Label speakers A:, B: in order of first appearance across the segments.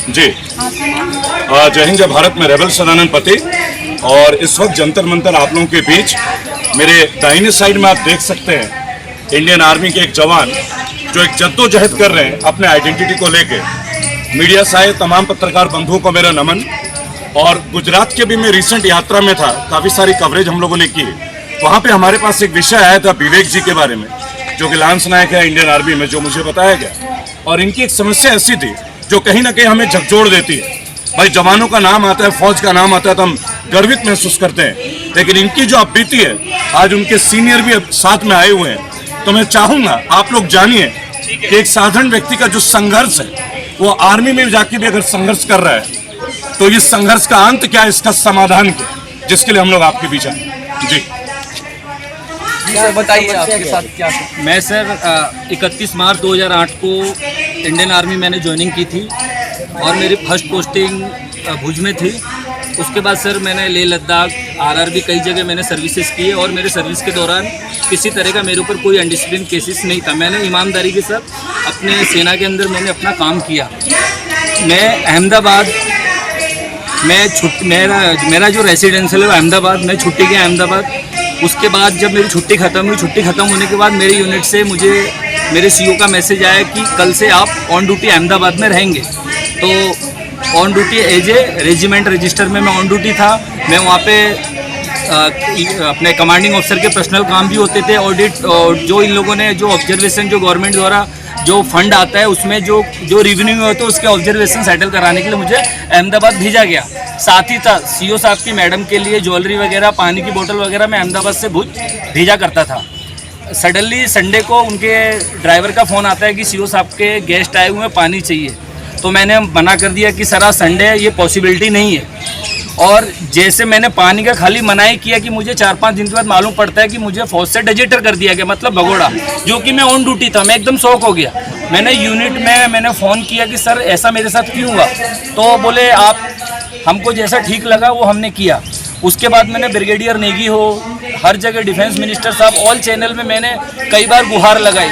A: जी, जय हिंद, जय भारत में रेबल सदानंद पति। और इस वक्त जंतर मंतर आप लोगों के बीच मेरे दाहिने साइड में आप देख सकते हैं इंडियन आर्मी के एक जवान जो एक जद्दोजहद कर रहे हैं अपने आइडेंटिटी को लेके। मीडिया से आए तमाम पत्रकार बंधुओं को मेरा नमन। और गुजरात के भी मैं रिसेंट यात्रा में था, काफ़ी सारी कवरेज हम लोगों ने की। वहाँ पे हमारे पास एक विषय आया था विवेक जी के बारे में, जो कि लांस नायक है इंडियन आर्मी में, जो मुझे बताया गया। और इनकी एक समस्या ऐसी थी जो कहीं ना कहीं हमें झकझोर देती है। भाई, जवानों का नाम आता है, फौज का नाम आता है तो हम गर्वित महसूस करते हैं, लेकिन इनकी जो अब बीती है, आज उनके सीनियर भी साथ में आए हुए हैं। तो मैं चाहूँगा आप लोग जानिए कि एक साधारण व्यक्ति का जो संघर्ष है, वो आर्मी में जाके भी अगर संघर्ष कर रहा है तो इस संघर्ष का अंत क्या है, इसका समाधान क्या है, जिसके लिए हम लोग आपके बीच आए। जी
B: बताइए आपके साथ क्या। मैं सर 31 मार्च 2008 को इंडियन आर्मी मैंने ज्वाइनिंग की थी और मेरी फर्स्ट पोस्टिंग भुज में थी। उसके बाद सर मैंने लेह लद्दाख RRB कई जगह मैंने सर्विसेज किए और मेरे सर्विस के दौरान किसी तरह का मेरे ऊपर कोई अनडिसिप्लिन केसेस नहीं था। मैंने ईमानदारी के साथ अपने सेना के अंदर मैंने अपना काम किया। मैं अहमदाबाद मेरा जो रेसिडेंशियल है वो अहमदाबाद, मैं छुट्टी गया अहमदाबाद। उसके बाद जब मेरी छुट्टी ख़त्म हुई, छुट्टी ख़त्म होने के बाद मेरे यूनिट से मुझे मेरे CO का मैसेज आया कि कल से आप ऑन ड्यूटी अहमदाबाद में रहेंगे। तो on duty as a regiment register में मैं ऑन ड्यूटी था। मैं वहाँ पे अपने कमांडिंग ऑफिसर के पर्सनल काम भी होते थे, ऑडिट, जो इन लोगों ने जो ऑब्जर्वेशन जो गवर्नमेंट द्वारा जो फंड आता है उसमें जो रिवेन्यू होता है उसके ऑब्जर्वेशन सेटल कराने के लिए मुझे अहमदाबाद भेजा गया। साथ ही था CO साहब की मैडम के लिए ज्वेलरी वगैरह, पानी की बोतल वगैरह मैं अहमदाबाद से भुज भेजा करता था। सडनली संडे को उनके ड्राइवर का फ़ोन आता है कि CO साहब के गेस्ट आए हुए हैं, पानी चाहिए। तो मैंने मना कर दिया कि सर आज संडे है, ये पॉसिबिलिटी नहीं है। और जैसे मैंने पानी का खाली मनाही किया कि मुझे 4-5 दिन के बाद मालूम पड़ता है कि मुझे फौज से डिजेटर कर दिया गया, मतलब भगोड़ा, जो कि मैं ऑन ड्यूटी था। मैं एकदम शॉक हो गया। मैंने यूनिट में मैंने फ़ोन किया कि सर ऐसा मेरे साथ क्यों हुआ। तो बोले आप हमको जैसा ठीक लगा वो हमने किया। उसके बाद मैंने ब्रिगेडियर नेगी हो, हर जगह डिफेंस मिनिस्टर साहब, ऑल चैनल में मैंने कई बार गुहार लगाई।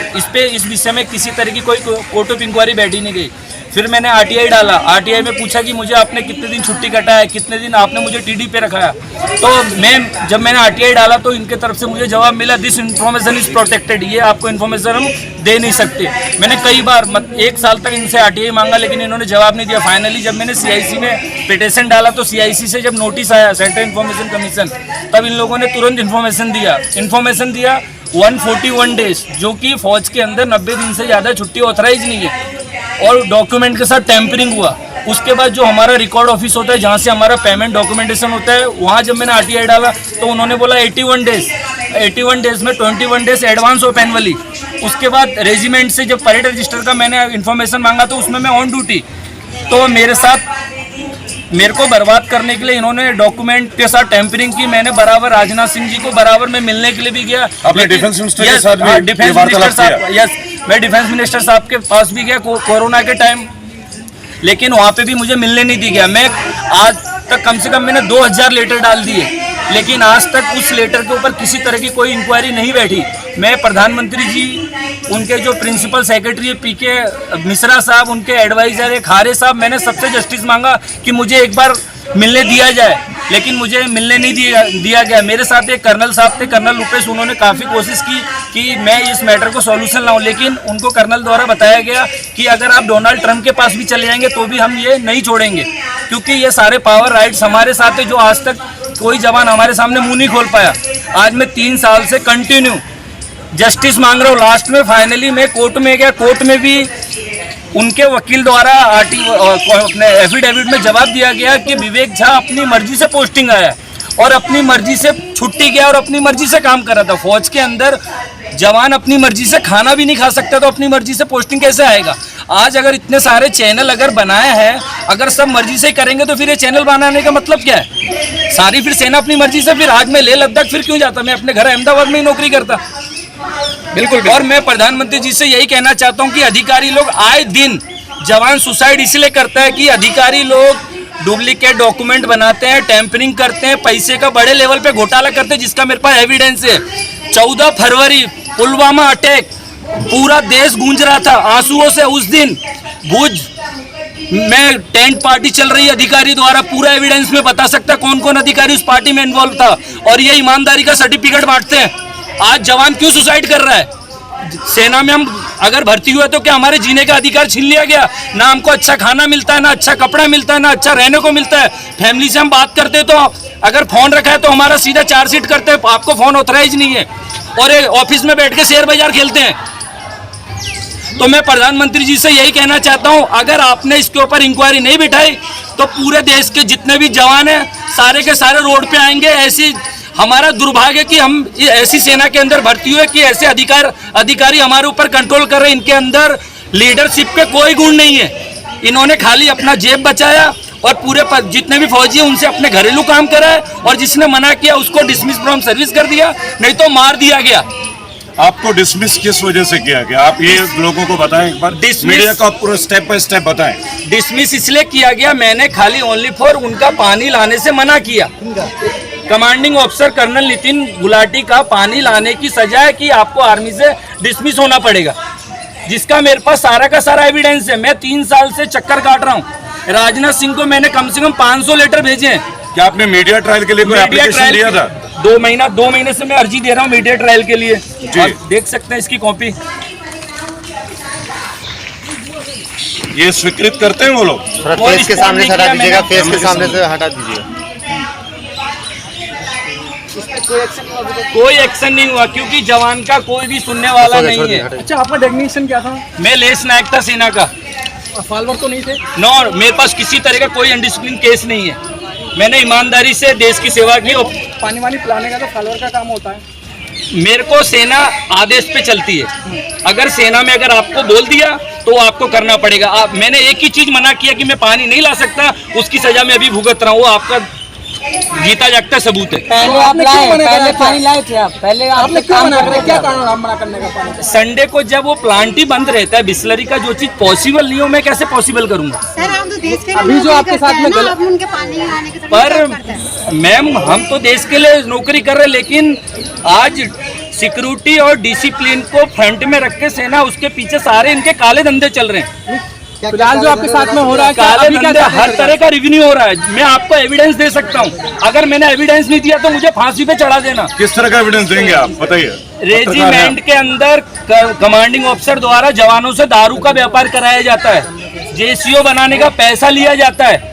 B: इस विषय में किसी तरह की कोई कोर्ट ऑफ इंक्वायरी बैठी नहीं गई। फिर मैंने RTI डाला। RTI में पूछा कि मुझे आपने कितने दिन छुट्टी कटा है, कितने दिन आपने मुझे TD पे रखा है। तो जब मैंने RTI डाला तो इनके तरफ से मुझे जवाब मिला, दिस इन्फॉर्मेशन इज़ प्रोटेक्टेड, ये आपको इन्फॉर्मेशन हम दे नहीं सकते। मैंने कई बार 1 साल तक इनसे RTI मांगा, लेकिन इन्होंने जवाब नहीं दिया। फाइनली जब मैंने CIC में पिटीशन डाला तो CIC से जब नोटिस आया, सेंट्रल इन्फॉर्मेशन कमीशन, तब इन लोगों ने तुरंत इन्फॉर्मेशन दिया 141 डेज, जो कि फौज के अंदर 90 दिन से ज़्यादा छुट्टी ऑथराइज नहीं है। और डॉक्यूमेंट के साथ टैंपरिंग हुआ। उसके बाद जो हमारा रिकॉर्ड ऑफिस होता है, जहाँ से हमारा पेमेंट डॉक्यूमेंटेशन होता है, वहाँ जब मैंने RTI डाला तो उन्होंने बोला 81 डेज में 21 डेज एडवांस ऑफ एनुअली। उसके बाद रेजिमेंट से जब परेड रजिस्टर का मैंने इन्फॉर्मेशन मांगा तो उसमें मैं ऑन ड्यूटी। तो मेरे को बर्बाद करने के लिए इन्होंने डॉक्यूमेंट के साथ टैंपरिंग की। मैंने बराबर राजनाथ सिंह जी को बराबर में मिलने के लिए भी गया।
A: अपने डिफेंस मिनिस्टर के साथ भी
B: डिफेंस मिनिस्टर साहब, यस, मैं डिफेंस मिनिस्टर साहब के पास भी गया कोरोना के टाइम, लेकिन वहाँ पे भी मुझे मिलने नहीं दी गया। मैं आज तक कम से कम मैंने 2000 लेटर डाल दिए, लेकिन आज तक उस लेटर के ऊपर किसी तरह की कोई इंक्वायरी नहीं बैठी। मैं प्रधानमंत्री जी, उनके जो प्रिंसिपल सेक्रेटरी है PK मिश्रा साहब, उनके एडवाइजर है खारे साहब, मैंने सबसे जस्टिस मांगा कि मुझे एक बार मिलने दिया जाए, लेकिन मुझे मिलने नहीं दिया गया। मेरे साथ एक कर्नल साहब थे, कर्नल रूपेश, उन्होंने काफ़ी कोशिश की कि मैं इस मैटर को सॉल्यूशन लाऊं, लेकिन उनको कर्नल द्वारा बताया गया कि अगर आप डोनाल्ड ट्रंप के पास भी चले जाएंगे तो भी हम ये नहीं छोड़ेंगे, क्योंकि ये सारे पावर राइट्स हमारे साथ है, जो आज तक कोई जवान हमारे सामने मुंह नहीं खोल पाया। आज मैं 3 साल से कंटिन्यू जस्टिस मांग रहा हूँ। लास्ट में फाइनली मैं कोर्ट में गया। कोर्ट में भी उनके वकील द्वारा अपने एफिडेविट में जवाब दिया गया कि विवेक झा अपनी मर्जी से पोस्टिंग आया और अपनी मर्जी से छुट्टी गया और अपनी मर्जी से काम कर रहा था। फौज के अंदर जवान अपनी मर्जी से खाना भी नहीं खा सकता, तो अपनी मर्जी से पोस्टिंग कैसे आएगा। आज अगर इतने सारे चैनल अगर बनाए हैं, अगर सब मर्जी से करेंगे तो फिर ये चैनल बनाने का मतलब क्या है। सारी फिर सेना अपनी मर्जी से, फिर आज मैं लेह लद्दाख फिर क्यों जाता, मैं अपने घर अहमदाबाद में ही नौकरी करता। बिल्कुल। और मैं प्रधानमंत्री जी से यही कहना चाहता हूँ कि अधिकारी लोग आए दिन जवान सुसाइड इसलिए करता है कि अधिकारी लोग डुप्लीकेट डॉक्यूमेंट बनाते हैं, टैंपरिंग करते हैं, पैसे का बड़े लेवल पे घोटाला करते हैं, जिसका मेरे पास एविडेंस है। 14 फरवरी पुलवामा अटैक पूरा देश गूंज रहा था आंसुओं से उस दिन। भुज में टेंट पार्टी चल रही अधिकारी द्वारा, पूरा एविडेंस में बता सकता कौन कौन अधिकारी उस पार्टी में इन्वॉल्व था, और ये ईमानदारी का सर्टिफिकेट बांटते हैं। आज जवान क्यों सुसाइड कर रहा है? सेना में हम अगर भर्ती हुए तो क्या हमारे जीने का अधिकार छीन लिया गया? ना हमको अच्छा खाना मिलता है, ना अच्छा कपड़ा मिलता है, ना अच्छा रहने को मिलता है। फैमिली से हम बात करते हैं तो अगर फोन रखा है तो हमारा सीधा चार्जशीट करते हैं, आपको फोन ऑथराइज नहीं है, और ऑफिस में बैठ के शेयर बाजार खेलते हैं। तो मैं प्रधानमंत्री जी से यही कहना चाहता हूं, अगर आपने इसके ऊपर इंक्वायरी नहीं बिठाई तो पूरे देश के जितने भी जवान हैं सारे के सारे रोड पे आएंगे। ऐसी हमारा दुर्भाग्य कि हम ऐसी सेना के अंदर भर्ती हुए कि ऐसे अधिकारी हमारे ऊपर कंट्रोल कर रहे हैं। इनके अंदर लीडरशिप के कोई गुण नहीं है। इन्होंने खाली अपना जेब बचाया और पूरे जितने भी फौजी हैं उनसे अपने घरेलू काम कराए, और जिसने मना किया उसको डिसमिस फ्रॉम सर्विस कर दिया, नहीं तो मार दिया गया।
A: आपको डिसमिस किस वजह से किया गया? आप ये लोगों को बताएं एक बार, मीडिया को आप पूरा स्टेप बाय स्टेप बताएं।
B: डिसमिस इसलिए किया गया, मैंने खाली ओनली फॉर उनका पानी लाने से मना किया। Commanding officer colonel Nitin Gulati का पानी लाने की सजा है कि आपको आर्मी से डिसमिस होना पड़ेगा, जिसका मेरे पास सारा का सारा एविडेंस है। मैं 3 साल से चक्कर काट रहा हूँ। राजनाथ सिंह को मैंने कम से कम 500 लेटर भेजे हैं।
A: क्या आपने मीडिया ट्रायल के लिए कोई एप्लीकेशन दिया था?
B: 2 महीने से मैं अर्जी दे रहा हूँ मीडिया ट्रायल के लिए। आप देख सकते हैं इसकी कॉपी।
A: ये स्वीकृत करते हैं वो लोग?
C: फेस के सामने से हटा दीजिएगा, फेस के सामने से हटा दीजिएगा।
B: कोई एक्शन नहीं हुआ क्योंकि जवान का कोई भी सुनने वाला नहीं है।
D: अच्छा, आपका डेफिनेशन क्या था?
B: मैं लेस नायक था सेना का।
D: फॉलोअर तो नहीं थे?
B: नो, मेरे पास किसी तरह का कोई अनडिसिप्लिन केस नहीं है। मैंने ईमानदारी से देश की सेवा की। और
D: पानी वानी पिलाने का तो फॉलोअर का काम होता है।
B: मेरे को सेना आदेश पे चलती है। अगर सेना में अगर आपको बोल दिया तो आपको करना पड़ेगा। मैंने एक ही चीज मना किया कि मैं पानी नहीं ला सकता, उसकी सजा मैं अभी भुगत रहा हूँ। वो आपका जीता जागता सबूत है।
D: पहले आप लाए, पहले पानी लाए थे आप, पहले आपने क्यों मना कर, क्या कारण आप मना करने का? पानी
B: संडे को जब वो प्लांट ही बंद रहता है, बिस्लरी का जो चीज पॉसिबल नहीं हो, मैं कैसे पॉसिबल करूंगा?
E: सर, हम तो देश के लिए
D: अभी जो आपके साथ में
E: गलत, उनके पानी लाने के
B: पर मैम, हम तो देश के लिए नौकरी कर रहे हैं, लेकिन आज सिक्योरिटी और डिसिप्लिन को फ्रंट में रख के सेना, उसके पीछे सारे इनके काले धंधे चल रहे हैं।
D: फिलहाल जो आपके साथ में हो रहा है,
B: काले धंधे, हर तरह का रिवेन्यू हो रहा है। मैं आपको एविडेंस दे सकता हूं। अगर मैंने एविडेंस नहीं दिया तो मुझे फांसी पे चढ़ा देना।
A: किस तरह का एविडेंस देंगे आप, बताइए?
B: रेजिमेंट के अंदर कमांडिंग ऑफिसर द्वारा जवानों से दारू का व्यापार कराया जाता है, जेसीओ बनाने का पैसा लिया जाता है।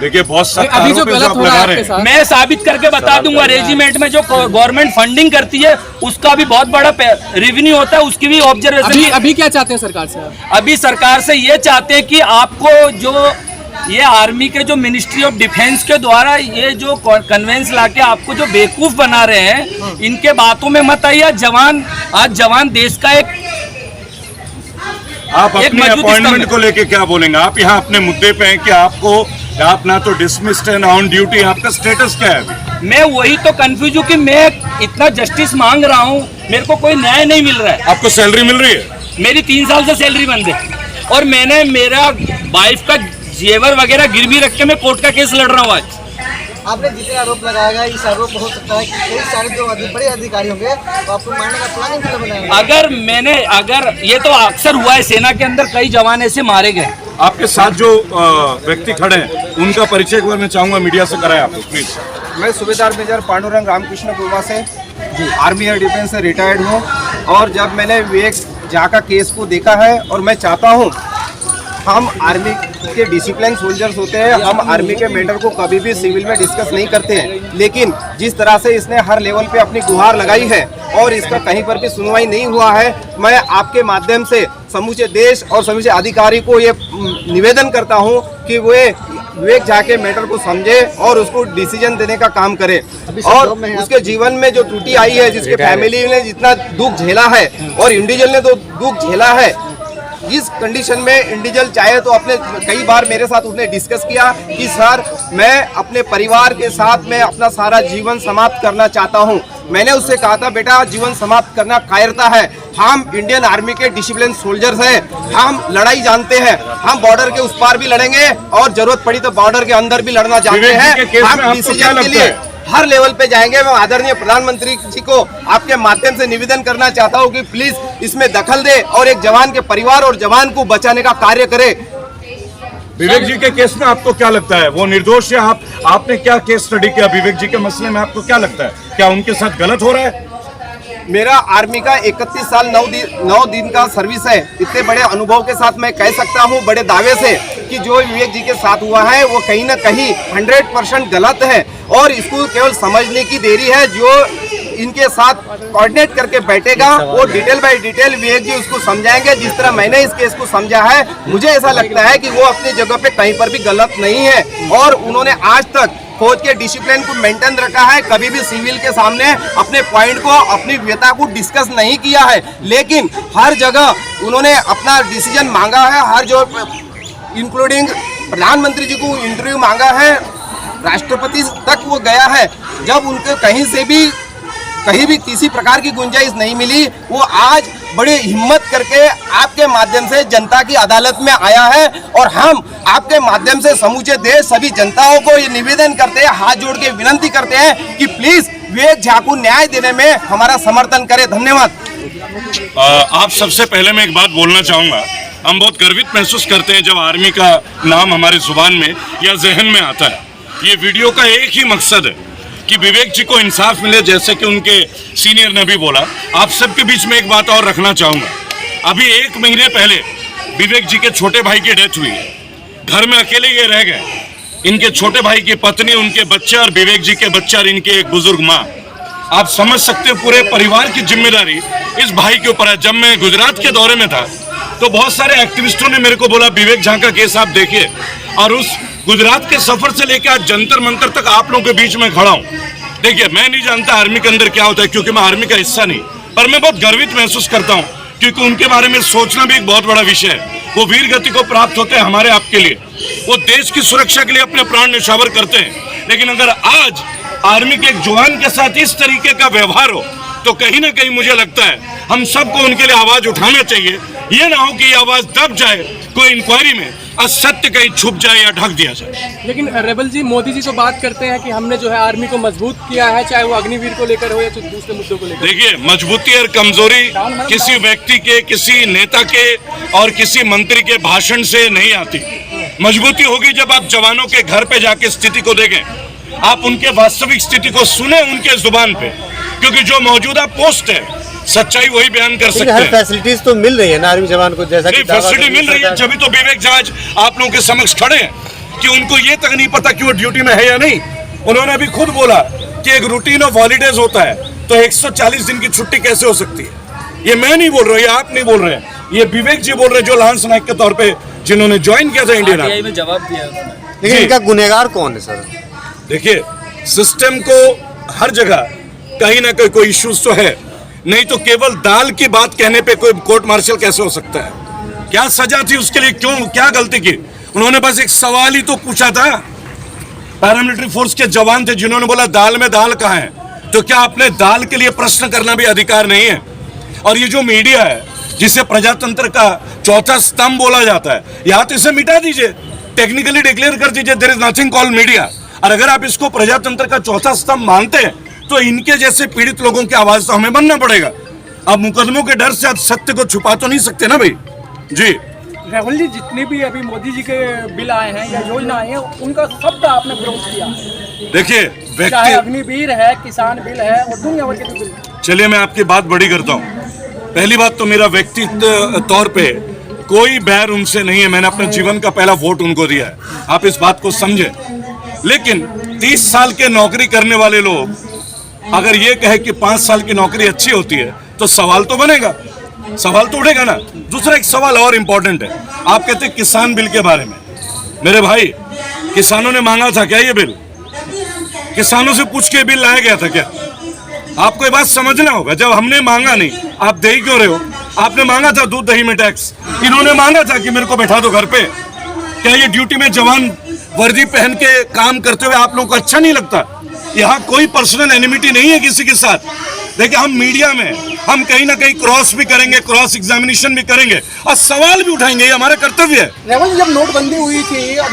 A: देखिए, बहुत सख्त
D: अभी जो
A: आरोप है
D: गलत
A: आप
D: हो रहा
A: लगा
D: है
A: रहे
D: आपके
A: हैं।
D: साथ,
B: मैं साबित करके बता दूंगा। रेजिमेंट में जो गवर्नमेंट फंडिंग करती है उसका भी बहुत बड़ा रेवेन्यू होता है, उसकी भी ऑब्जर्वेशन।
D: अभी क्या चाहते हैं सरकार से आप?
B: अभी सरकार से ये चाहते हैं कि आपको जो ये आर्मी के जो मिनिस्ट्री ऑफ डिफेंस के द्वारा ये जो कन्वेंस लाके आपको जो बेवकूफ बना रहे हैं, इनके बातों में मत आइए। आज जवान देश का एक
A: आप अपने अपॉइंटमेंट को लेके क्या बोलेंगे? आप यहाँ अपने मुद्दे पे हैं कि आप ना तो डिसमिस्ड है, ना ऑन ड्यूटी। आपका स्टेटस क्या है अभी?
B: मैं वही तो कंफ्यूज हूँ कि मैं इतना जस्टिस मांग रहा हूँ, मेरे को कोई न्याय नहीं मिल रहा है।
A: आपको सैलरी मिल रही है?
B: मेरी 3 साल से सैलरी बंद है, और मैंने मेरा वाइफ का जेवर वगैरह गिरवी रख के मैं कोर्ट का केस लड़ रहा हूँ आज।
F: आपने जितने आरोप लगाया गया, इस आरोप हो सकता है कि कई सारे जो बड़े अधिकारी होंगे तो आपको मारने का प्लान क्यों बनाया?
B: अगर ये तो अक्सर हुआ है, सेना के अंदर कई जवान ऐसे मारे गए।
A: आपके साथ जो व्यक्ति खड़े हैं उनका परिचय एक बार मैं चाहूंगा मीडिया से कराएं आप, प्लीज।
G: मैं सूबेदार मेजर पांडुरंग रामकृष्ण गुर्वा से आर्मी एयर डिफेंस से रिटायर्ड हूँ, और जब मैंने विवेक झा का केस को देखा है, और मैं चाहता हूँ, हम आर्मी के डिसिप्लिन सोल्जर्स होते हैं, हम आर्मी के मैटर को कभी भी सिविल में डिस्कस नहीं करते हैं, लेकिन जिस तरह से इसने हर लेवल पे अपनी गुहार लगाई है और इसका कहीं पर भी सुनवाई नहीं हुआ है, मैं आपके माध्यम से समूचे देश और समूचे अधिकारी को ये निवेदन करता हूं कि वे विवेक झा के मैटर को समझे और उसको डिसीजन देने का काम करे। और उसके जीवन में जो त्रुटि आई है, जिसके फैमिली ने जितना दुख झेला है और इंडिविजुअल ने तो दुख झेला है, इस कंडीशन में इंडिविजुअल चाहे तो अपने कई बार मेरे साथ उसने डिस्कस किया कि सर, मैं अपने परिवार के साथ में अपना सारा जीवन समाप्त करना चाहता हूं। मैंने उससे कहा था, बेटा, जीवन समाप्त करना कायरता है। हम इंडियन आर्मी के डिसिप्लिन सोल्जर्स हैं, हम लड़ाई जानते हैं, हम बॉर्डर के उस पार भी लड़ेंगे और जरूरत पड़ी तो बॉर्डर के अंदर भी लड़ना जानते हैं। हम डिसीजन के लिए हर लेवल पे जाएंगे। मैं आदरणीय प्रधानमंत्री जी को आपके माध्यम से निवेदन करना चाहता हूँ कि प्लीज इसमें दखल दे और एक जवान के परिवार और जवान को बचाने का कार्य करे।
A: विवेक जी के केस में आपको क्या लगता है, वो निर्दोष या आपने क्या केस स्टडी किया विवेक जी के मसले में, आपको क्या लगता है, क्या उनके साथ गलत हो रहा है?
G: मेरा आर्मी का 31 साल 9 दिन का सर्विस है। इतने बड़े अनुभव के साथ मैं कह सकता हूं बड़े दावे से कि जो विवेक जी के साथ हुआ है वो कहीं ना कहीं 100% गलत है और इसको केवल समझने की देरी है। जो इनके साथ कोऑर्डिनेट करके बैठेगा वो डिटेल बाय डिटेल विवेक जी उसको समझाएंगे। जिस तरह मैंने इस केस को समझा है, मुझे ऐसा लगता है कि वो अपनी जगह पे कहीं पर भी गलत नहीं है और उन्होंने आज तक फौज के डिसिप्लिन को मेंटेन रखा है। कभी भी सिविल के सामने अपने पॉइंट को, अपनी व्यथा को डिस्कस नहीं किया है, लेकिन हर जगह उन्होंने अपना डिसीजन मांगा है। हर जो इंक्लूडिंग प्रधानमंत्री जी को इंटरव्यू मांगा है, राष्ट्रपति तक वो गया है। जब उनको कहीं भी किसी प्रकार की गुंजाइश नहीं मिली, वो आज बड़ी हिम्मत करके आपके माध्यम से जनता की अदालत में आया है और हम आपके माध्यम से समूचे देश सभी जनताओं को ये निवेदन करते हैं, हाथ जोड़ के विनती करते हैं कि प्लीज विवेक झा को न्याय देने में हमारा समर्थन करें। धन्यवाद।
A: आप सबसे पहले मैं एक बात बोलना चाहूँगा, हम बहुत गर्वित महसूस करते हैं जब आर्मी का नाम हमारे जुबान में या जहन में आता है। ये वीडियो का एक ही मकसद है कि विवेक जी को इंसाफ मिले, जैसे कि उनके सीनियर ने भी बोला। आप सबके बीच में एक बात और रखना चाहूँगा, अभी 1 महीने पहले विवेक जी के छोटे भाई की डेथ हुई है, घर में अकेले ये रह गए। इनके छोटे भाई की पत्नी, उनके बच्चे और विवेक जी के बच्चे और इनके एक बुजुर्ग माँ। आप समझ सकते हो पूरे परिवार की जिम्मेदारी इस भाई के ऊपर है। जब मैं गुजरात के दौरे में था तो बहुत सारे एक्टिविस्टों ने मेरे को बोला विवेक झा का केस आप देखिए, और उस गुजरात के सफर से लेकर आज जंतर मंतर तक आप लोगों के बीच में खड़ा हूं। देखिए, मैं नहीं जानता आर्मी के अंदर क्या होता है क्योंकि मैं आर्मी का हिस्सा नहीं, पर मैं बहुत गर्वित महसूस करता हूं क्योंकि उनके बारे में सोचना भी एक बहुत बड़ा विषय है। वो वीर गति को प्राप्त होते हैं हमारे आपके लिए, वो देश की सुरक्षा के लिए अपने प्राण न्यौछावर करते हैं। लेकिन अगर आज आर्मी के एक जवान के साथ इस तरीके का व्यवहार हो तो कहीं ना कहीं मुझे लगता है हम सबको उनके लिए आवाज उठाना चाहिए। ये ना हो कि ये आवाज दब जाए कोई इंक्वायरी में, असत्य कहीं छुप जाए या ढक दिया जाए।
D: लेकिन रेबल जी, मोदी जी तो बात करते हैं कि हमने जो है आर्मी को मजबूत किया है, चाहे वो अग्निवीर को लेकर हो या दूसरे मुद्दों को लेकर।
A: देखिए, मजबूती और कमजोरी किसी व्यक्ति के, किसी नेता के और किसी मंत्री के भाषण से नहीं आती। मजबूती होगी जब आप जवानों के घर पे जाके स्थिति को देखें, आप उनके वास्तविक स्थिति को सुने उनके जुबान पे, क्योंकि जो मौजूदा पोस्ट है सच्चाई वही बयान कर सकते हैं।
C: फैसिलिटीज तो मिल रही है ना आर्मी जवान को, जैसा कि
A: फैसिलिटी मिल रही है, जब तो विवेक झा आप लोगों के समक्ष खड़े हैं कि उनको ये तक नहीं पता कि वो ड्यूटी में है या नहीं। उन्होंने अभी खुद बोला कि एक रूटीन ऑफ हॉलीडेज होता है, तो 140 दिन की छुट्टी कैसे हो सकती है। ये मैं नहीं बोल रहा, ये आप नहीं बोल रहे हैं, ये विवेक जी बोल रहे हैं जो लांस नायक के तौर पे जिन्होंने ज्वाइन किया था इंडियन आर्मी
B: में जवाब दिया।
C: लेकिन इनका गुनहगार कौन है सर?
A: देखिए, सिस्टम को हर जगह कहीं ना कोई इश्यूज तो है, नहीं तो केवल दाल की बात कहने पे कोई कोर्ट मार्शल कैसे हो सकता है? क्या सजा थी उसके लिए, क्यों, क्या गलती की? उन्होंने बस एक सवाल ही तो पूछा था। पैरामिलिट्री फोर्स के जवान थे जिन्होंने बोला दाल में दाल कहाँ है, तो क्या अपने दाल के लिए प्रश्न करना भी अधिकार नहीं है? और ये जो मीडिया है जिसे प्रजातंत्र का चौथा स्तंभ बोला जाता है, या तो इसे मिटा दीजिए, टेक्निकली डिक्लेयर कर दीजिए there is nothing called media. और अगर आप इसको प्रजातंत्र का चौथा स्तंभ मानते हैं तो इनके जैसे पीड़ित लोगों की आवाज तो हमें बनना पड़ेगा। अब मुकदमों के डर से आप सत्य को छुपा तो नहीं सकते ना भाई जी।
D: राहुल जी, जितने भी अभी मोदी जी के बिल आए हैं या योजना आई है, उनका सबका आपने विरोध किया।
A: देखिए,
D: चाहे
A: व्यक्ति,
D: अग्निवीर है, किसान बिल है और दुनिया भर के बिल।
A: चलिए मैं आपकी बात बड़ी करता हूँ। पहली बात तो मेरा व्यक्तिगत तौर पे कोई बैर उनसे नहीं है, मैंने अपने जीवन का पहला वोट उनको दिया है, आप इस बात को समझे। लेकिन 30 साल के नौकरी करने वाले लोग अगर ये कहे कि 5 साल की नौकरी अच्छी होती है तो सवाल तो बनेगा, सवाल तो उठेगा ना। दूसरा एक सवाल और इम्पोर्टेंट है, आप कहते हैं किसान बिल के बारे में। मेरे भाई, किसानों ने मांगा था क्या ये बिल? किसानों से पूछ के बिल लाया गया था क्या? आपको ये बात समझना होगा, जब हमने मांगा नहीं, आप दे ही क्यों रहे हो? आपने मांगा था दूध दही में टैक्स, इन्होंने मांगा था कि मेरे को बैठा दो घर पे। क्या ये ड्यूटी में जवान वर्दी पहन के काम करते हुए आप लोगों को अच्छा नहीं लगता? यहाँ कोई पर्सनल एनिमिटी नहीं है किसी के साथ, देखिए हम मीडिया में हम कहीं ना कहीं क्रॉस भी करेंगे, क्रॉस एग्जामिनेशन भी करेंगे और सवाल भी उठाएंगे, ये हमारा कर्तव्य है।
D: रेवल, जब नोटबंदी हुई थी, अब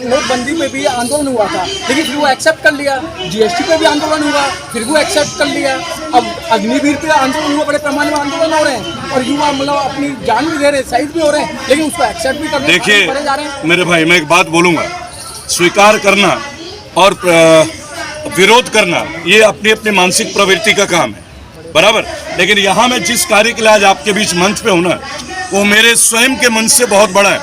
D: नोटबंदी पे भी आंदोलन हुआ था, लेकिन फिर वो एक्सेप्ट कर लिया। जीएसटी पे भी आंदोलन हुआ, फिर वो एक्सेप्ट कर लिया। अब अग्निवीर पे आंदोलन हुआ, बड़े पैमाने में आंदोलन हो रहे हैं और युवा मतलब अपनी जान भी दे रहे हैं, शहीद भी हो रहे हैं, लेकिन उसको एक्सेप्ट भी करने
A: देखिए
D: पड़े जा रहे हैं।
A: मेरे भाई, मैं एक बात बोलूंगा, स्वीकार करना और विरोध करना ये अपनी अपनी मानसिक प्रवृत्ति का काम है, बराबर। लेकिन यहाँ मैं जिस कार्य के लिए आज आपके बीच मंच पे हूँ ना, वो मेरे स्वयं के मन से बहुत बड़ा है।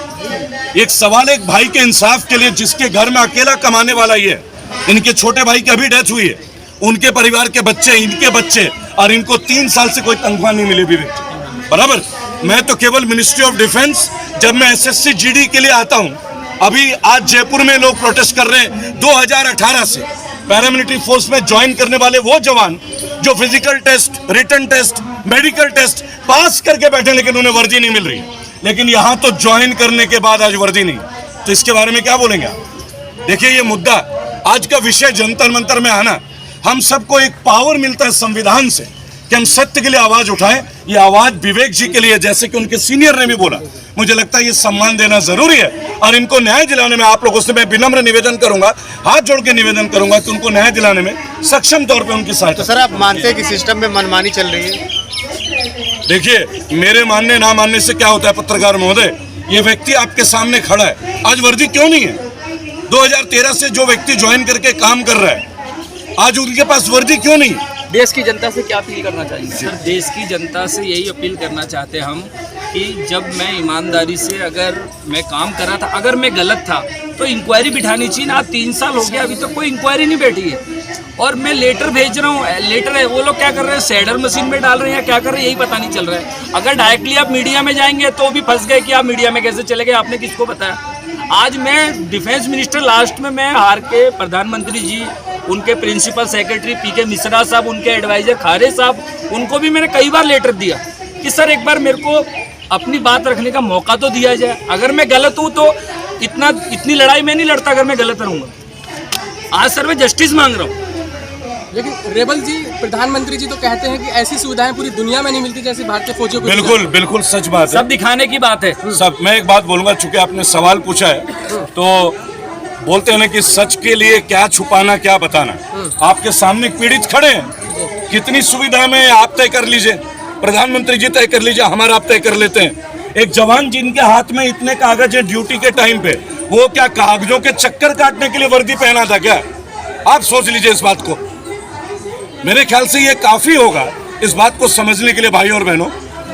A: एक सवाल एक भाई के इंसाफ के लिए, जिसके घर में अकेला कमाने वाला ही है, इनके छोटे भाई की अभी डेथ हुई है, उनके परिवार के बच्चे, इनके बच्चे, और इनको 3 साल से कोई तनख्वाह नहीं मिली विवेक, बराबर। मैं तो केवल मिनिस्ट्री ऑफ डिफेंस, जब मैं SSC GD के लिए आता हूँ, अभी आज जयपुर में लोग प्रोटेस्ट कर रहे हैं 2018 से पैरामिलिट्री फोर्स में ज्वाइन करने वाले वो जवान जो physical test, written test, medical test pass करके बैठे, लेकिन उन्हें वर्दी नहीं मिल रही। लेकिन यहाँ तो ज्वाइन करने के बाद आज वर्दी नहीं, तो इसके बारे में क्या बोलेंगे आप? देखिए ये मुद्दा, आज का विषय जंतर मंतर में आना, हम सबको एक पावर मिलता है संविधान से कि हम सत्य के लिए आवाज उठाएं। ये आवाज विवेक जी के लिए, जैसे कि उनके सीनियर ने भी बोला, मुझे लगता है ये सम्मान देना जरूरी है और इनको न्याय दिलाने में आप लोगों से मैं विनम्र निवेदन करूंगा, हाथ जोड़ के निवेदन करूंगा कि उनको न्याय दिलाने में सक्षम तौर पे उनकी सहायता।
C: तो सर आप मानते हैं कि सिस्टम में मनमानी चल रही है?
A: देखिए मेरे मानने ना मानने से क्या होता है पत्रकार महोदय, ये व्यक्ति आपके सामने खड़ा है, आज वर्दी क्यों नहीं है? 2013 से जो व्यक्ति ज्वाइन करके काम कर रहा है, आज उनके पास वर्दी क्यों नहीं है?
B: देश की जनता से क्या अपील करना चाहिए? सर देश की जनता से यही अपील करना चाहते हम कि जब मैं ईमानदारी से अगर मैं काम कर रहा था, अगर मैं गलत था तो इंक्वायरी बिठानी चाहिए ना। 3 साल हो गया, अभी तक कोई इंक्वायरी नहीं बैठी है और मैं लेटर भेज रहा हूँ, लेटर है, वो लोग क्या कर रहे हैं, शैडर मशीन में डाल रहे हैं, क्या कर रहे हैं, यही पता नहीं चल रहा है। अगर डायरेक्टली आप मीडिया में जाएंगे तो भी फंस गए कि आप मीडिया में कैसे चले गए, आपने किसको बताया। आज मैं डिफेंस मिनिस्टर, लास्ट में मैं हार के प्रधानमंत्री जी, उनके प्रिंसिपल सेक्रेटरी PK मिश्रा साहब, उनके एडवाइजर खारे साहब, उनको भी मैंने कई बार लेटर दिया कि सर एक बार मेरे को अपनी बात रखने का मौका तो दिया जाए। अगर मैं गलत हूँ तो इतनी लड़ाई मैं नहीं लड़ता अगर मैं गलत रहूँगा। आज सर मैं जस्टिस मांग रहा हूँ।
D: लेकिन रेबल जी, प्रधानमंत्री जी तो कहते हैं कि ऐसी सुविधाएं पूरी दुनिया में नहीं मिलती जैसे भारतीय फौजियों को।
A: बिल्कुल बिल्कुल सच बात है,
B: सब दिखाने की बात है
A: सब। मैं एक बात बोलूंगा, चूंकि आपने सवाल पूछा है तो बोलते हैं ना कि सच के लिए क्या छुपाना क्या बताना। आपके सामने पीड़ित खड़े हैं, कितनी सुविधा में आप तय कर लीजिए, प्रधानमंत्री जी तय कर लीजिए, हमारा आप तय कर लेते हैं। एक जवान जिनके हाथ में इतने कागज है ड्यूटी के टाइम पे, वो क्या कागजों के चक्कर काटने के लिए वर्दी पहना था क्या? आप सोच लीजिए इस बात को। मेरे ख्याल से ये काफी होगा इस बात को समझने के लिए भाई और बहनों,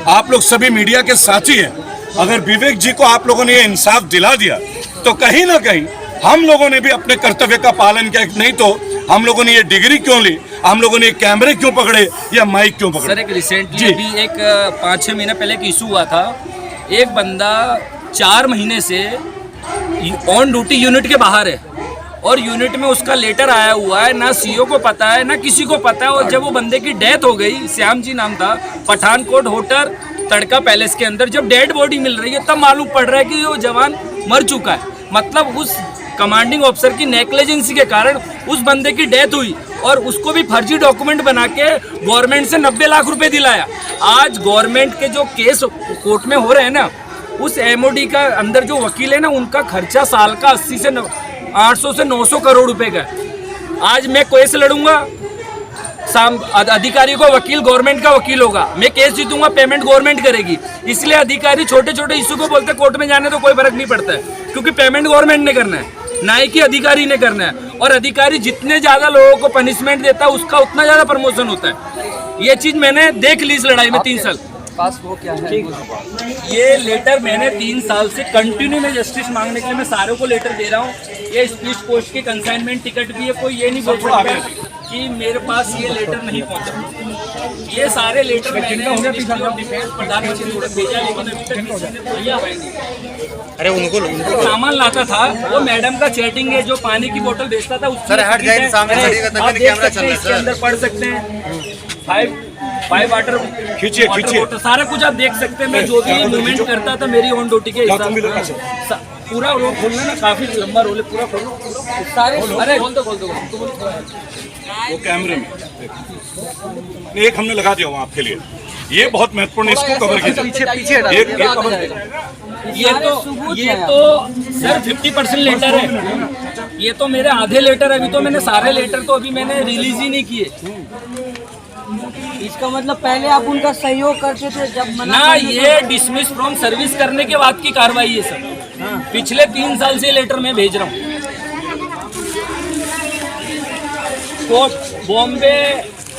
A: आप लोग सभी मीडिया के साथी हैं। अगर विवेक जी को आप लोगों ने ये इंसाफ दिला दिया तो कहीं ना कहीं हम लोगों ने भी अपने कर्तव्य का पालन किया। नहीं तो हम लोगों ने ये डिग्री क्यों ली, हम लोगों ने ये कैमरे क्यों पकड़े या माइक क्यों पकड़े?
B: सर एक रिसेंटली अभी एक 5-6 महीने पहले एक इशू हुआ था, एक बंदा 4 महीने से ऑन ड्यूटी यूनिट के बाहर है और यूनिट में उसका लेटर आया हुआ है, ना CO को पता है ना किसी को पता है। और जब वो बंदे की डेथ हो गई, श्याम जी नाम था, पठानकोट होटल तड़का पैलेस के अंदर जब डेड बॉडी मिल रही है तब मालूम पड़ रहा है कि वो जवान मर चुका है। मतलब उस कमांडिंग ऑफिसर की नेग्लिजेंसी के कारण उस बंदे की डेथ हुई और उसको भी फर्जी डॉक्यूमेंट बना के गवर्नमेंट से 90 लाख रुपए दिलाया। आज गवर्नमेंट के जो केस कोर्ट में हो रहे हैं ना, उस MOD का अंदर जो वकील है ना, उनका खर्चा साल का 800 से 900 करोड़ रुपए का। आज मैं केस लड़ूंगा, अधिकारी को वकील गवर्नमेंट का वकील होगा, मैं केस जीतूंगा, पेमेंट गवर्नमेंट करेगी। इसलिए अधिकारी छोटे छोटे इशू को बोलते कोर्ट में जाने तो कोई फर्क नहीं पड़ता है, क्योंकि पेमेंट गवर्नमेंट ने करना है, ना ही कि अधिकारी ने करना है। और अधिकारी जितने ज्यादा लोगों को पनिशमेंट देता है उसका उतना ज्यादा प्रमोशन होता है। ये चीज मैंने देख ली इस लड़ाई में 3 साल। पास वो क्या है, ये लेटर मैंने 3 साल से कंटिन्यू में जस्टिस मांगने के लिए मैं सारों को लेटर दे रहा हूँ। ये स्पीड पोस्ट के कंसाइनमेंट टिकट भी है, कोई ये नहीं बोल सकता कि मेरे पास ये लेटर नहीं पहुँचा। ये सारे लेटर मैंने मिनिस्ट्री ऑफ डिफेंस प्रधानमंत्री को भेजा, लेकिन अभी तक किसी ने भैया
C: अरे उनको
B: सामान लाता था, वो मैडम का चैटिंग है, जो पानी की बोतल बेचता था उससे
C: सर हट जाए सामने,
B: आप देख सकते हैं, इसके अंदर पढ़ सकते हैं। 5 वाटर खींचिए सारा कुछ आप देख सकते हैं। मैं जो भी मूवमेंट करता था मेरी ऑन ड्यूटी के हिसाब से पूरा रोल खोलना ना, काफी लंबा रोल है, पूरा खोलो सारे। अरे खोल दो
A: वो कैमरे में नहीं, एक हमने लगा दिया हुआ आपके लिए, ये बहुत महत्वपूर्ण है, इसको कवर कीजिए।
F: पीछे हटा
A: एक
F: दीजिए,
A: कवर
B: ये तो सर 50% लेटर है, ये तो मेरे आधे लेटर, अभी तो मैंने सारे लेटर तो अभी मैंने रिलीज ही नहीं किए
F: इसका मतलब पहले आप उनका सहयोग करते थे जब मना
B: ना। ये डिसमिस फ्रॉम सर्विस करने के बाद की कार्रवाई है सर। पिछले 3 साल से लेटर मैं भेज रहा हूँ। कोर्ट बॉम्बे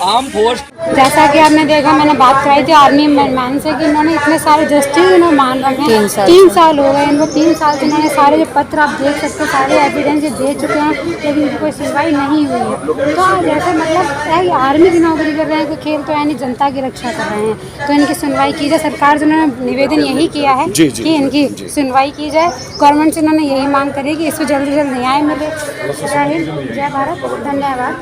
B: आर्म फोर्स,
E: जैसा कि आपने देखा, मैंने बात कराई थी आर्मी मैन से कि इन्होंने इतने सारे जस्टिस इन्होंने मान रखे हैं। 3 साल हो गए इनको, 3 साल से इन्होंने सारे जो पत्र आप देख सकते हो, सारे एविडेंस दे चुके हैं, लेकिन इनकी कोई सुनवाई नहीं हुई है। तो जैसे मतलब है कि आर्मी की नौकरी कर रहे हैं, कोई खेल तो है नहीं, जनता की रक्षा कर रहे हैं, तो इनकी सुनवाई की जाए। सरकार से उन्होंने निवेदन यही किया है कि इनकी सुनवाई की जाए। गवर्नमेंट से उन्होंने यही मांग करी कि इसको जल्द से जल्द न्याय मिले। जय हिंद, जय भारत, धन्यवाद।